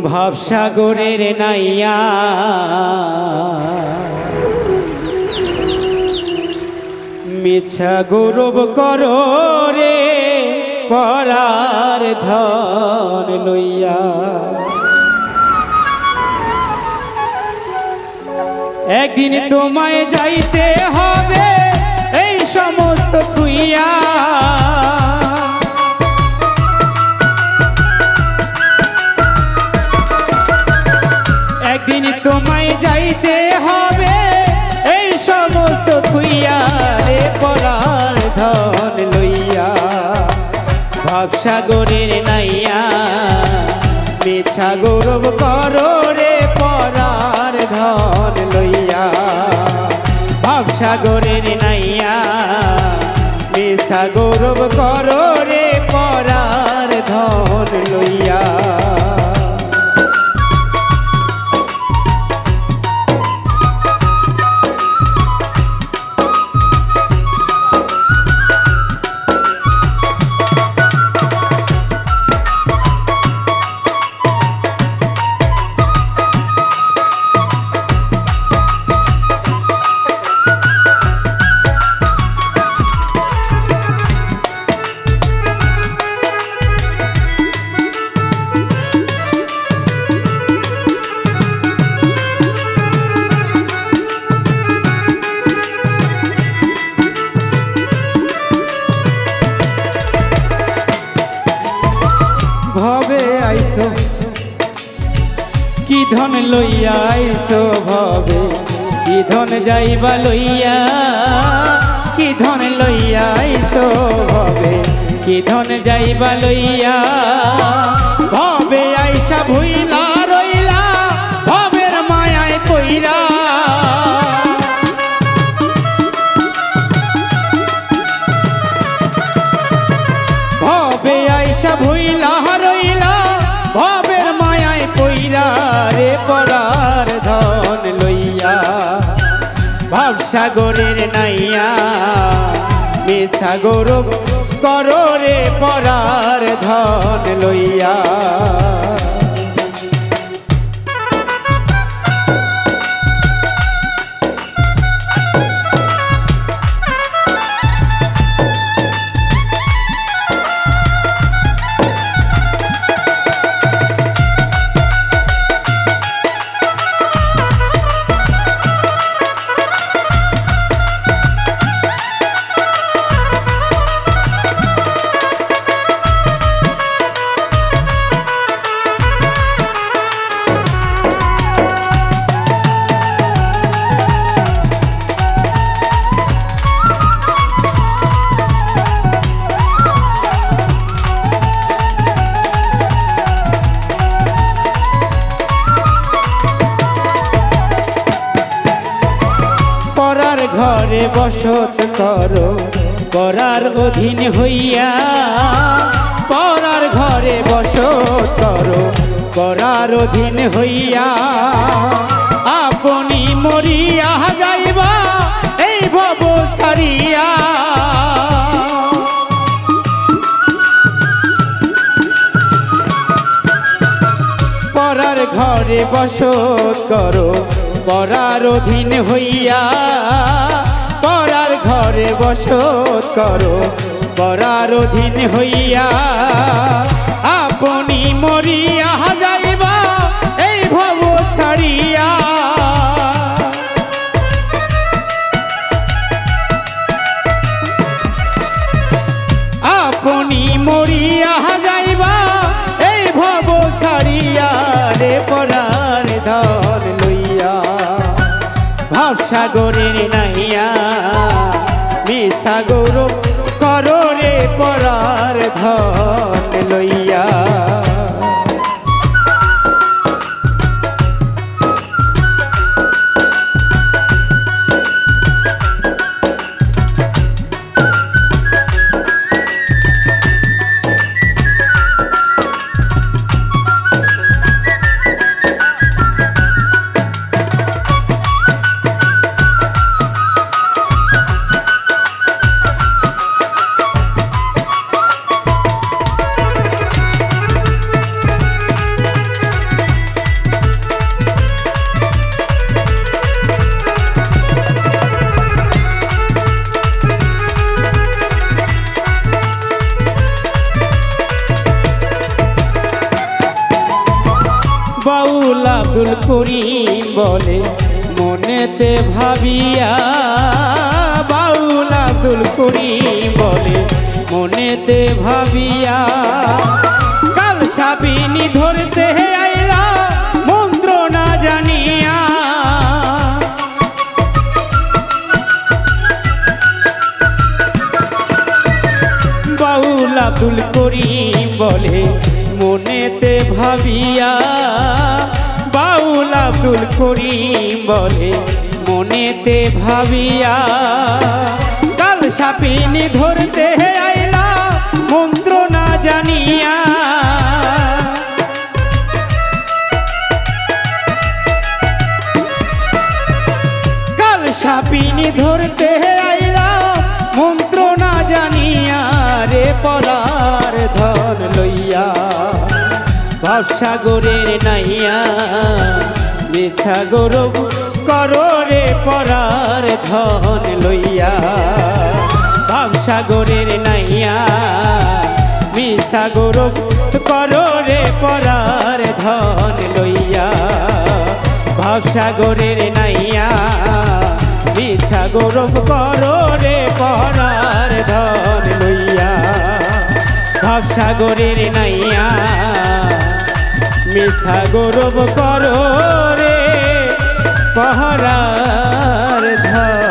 ভাবসাগরের নাইয়া মিছা গৌরব করো রে পরার ধন লইয়া। একদিন তোমায় যাইতে হবে এই সমস্ত থুইয়া। একদিন তোমায় যাইতে হবে এই সমস্ত থুইয়া রে পরার ধন লইয়া। ভাবসাগরের নাইয়া মিছা গৌরব করো রে পরার ধন লইয়া। ভাবসাগরের নাইয়া মিছা গৌরব করো রে পরার ধন লইয়া। ভবে আইসো কি ধন লইয়া আইসো ভবে কি ধন যাইবা লইয়া। কি ধন লইয়া আইসো ভবে কি ধন যাইবা লইয়া। ভবে আইসা ভুইলা রইলা ভবের মায়ায় পইরা। ভবে আইসা ভুইলা রইলা ভবের মায়ায় পইরা রে পরার ধন লইয়া। ভাবসাগরের নাইয়া মিছা গৌরব করো রে পরার ধন লইয়া। পরার ঘরে বসত করো পরার অধীন হইয়া। পরার ঘরে বসত করো পরার অধীন হইয়া। আপনি মরিয়া যাইবা এই ভব ছাড়িয়া। পরার ঘরে বসত করো পরার অধীন হইয়া। পরার ঘরে বসত করো পরার অধীন হইয়া। আপনি মরিয়া যাইবা এই ভব ছাড়িয়া। আপনি মরিয়া যাইবা এই ভব ছাড়িয়া রে পরার ধন লইয়া। ভাবসাগরের নাইয়া মিছা গৌরব করো রে পরার ধন লইয়া। বাউল আব্দুল করিম বলে মনেতে ভাবিয়া, বাউল আব্দুল করিম বলে মনেতে ভাবিয়া, কাল সাবিনী ধরতে আইলা মন্ত্র না জানিয়া। বাউল আব্দুল করিম বলে মনেতে ভাবিয়া, বাউল আব্দুল করিম বলে মনেতে ভাবিয়া, কাল সাপিনী ধরতে আইলা মন্ত্র না জানিয়া। কাল সাপিনী ধরতে আইলা মন্ত্র না জানিয়া, রে পরার ধন লইয়া ভবসাগরের নাইয়া, মিছা গৌরব করো রে পরার ধন লইয়া। ভবসাগরের নাইয়া মিছা গৌরব করো রে পরার ধন লইয়া। ভবসাগরের নাইয়া মিছা গৌরব করো রে পরার ধন লইয়া। ভবসাগরের নাইয়া মিছা গৌরব করো রে পরার ধন।